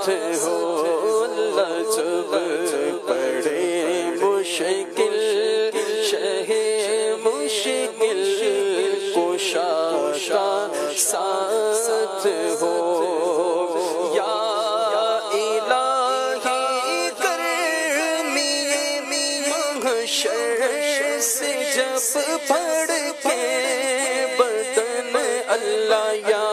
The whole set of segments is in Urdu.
ہو اللہ جب پڑے مشکل شہ مشکل کشا کا ساتھ ہو یا الہی کرمی محشر سے جب پڑھ کے بدن اللہ یا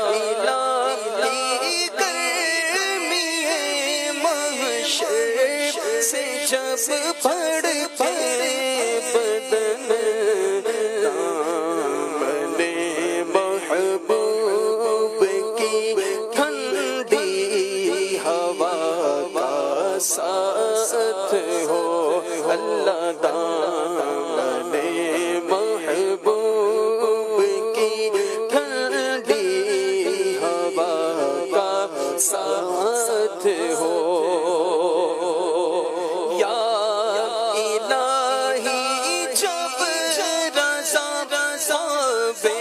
الہی کرمی محشر سے جب پڑھ کے بدن دامن محبوب کی ٹھنڈی ہوا کا ساتھ ہو اللہ دامن محبوب کی ٹھنڈی ہوا کا ساتھ ہو یا الہی جب رضا بے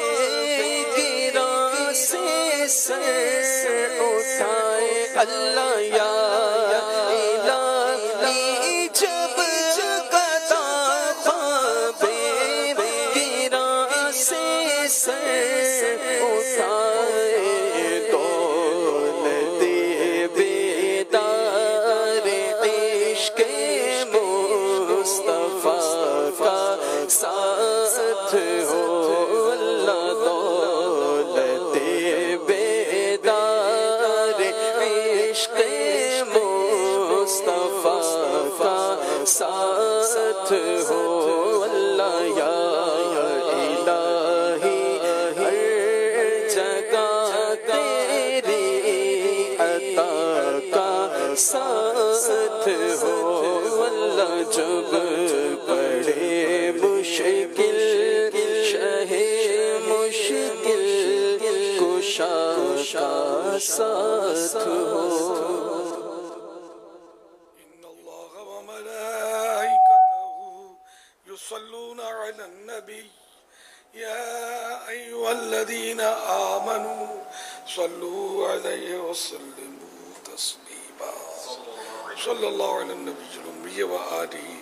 گرا سے سر اٹھائے اللہ یا الہی جب قضا بے گرا سے سر اٹھائے دولت بیدار عشق مصطفیٰ کا ساتھ ہو اللہ دولت بیدار عشق مصطفیٰ کا ساتھ ہو اللہ یا الہی ہر جگہ تیری عطا کا ساتھ ہو اللہ جب پڑے مشکل شہ مشکل کشا کا ساتھ ہو يصلون على النبي يا أيها الذين آمنوا صلوا عليه وسلموا تسليما صلى الله على النبي الأمي وآله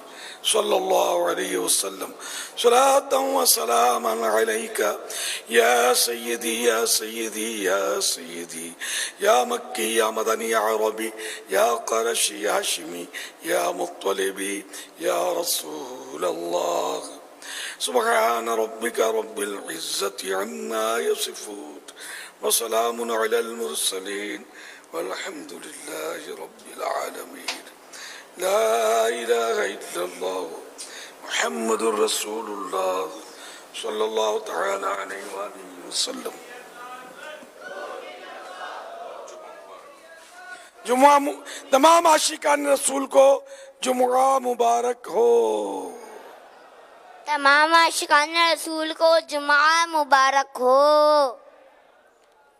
صلى الله عليه وسلم صلاة وسلاما عليك يا سيدي يا سيدي يا سيدي يا مكي يا مدني يا عربي يا قرشي يا هاشمي يا مطلبي يا رسول الله سبحان ربك رب العزة عما يصفون وسلام على المرسلين والحمد لله رب العالمين لا إله إلا الله محمد رسول الله صلى الله تعالى عليه وآله وسلم جمعہ تمام عاشقان رسول کو جمعہ مبارک ہو تمام عاشقان رسول کو جمعہ مبارک ہو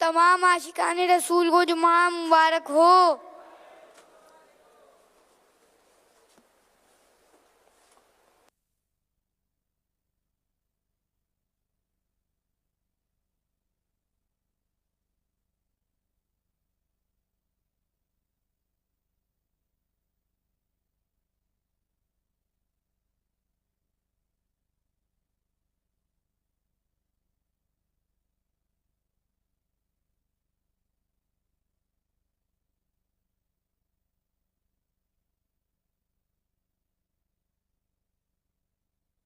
تمام عاشقان رسول کو جمعہ مبارک ہو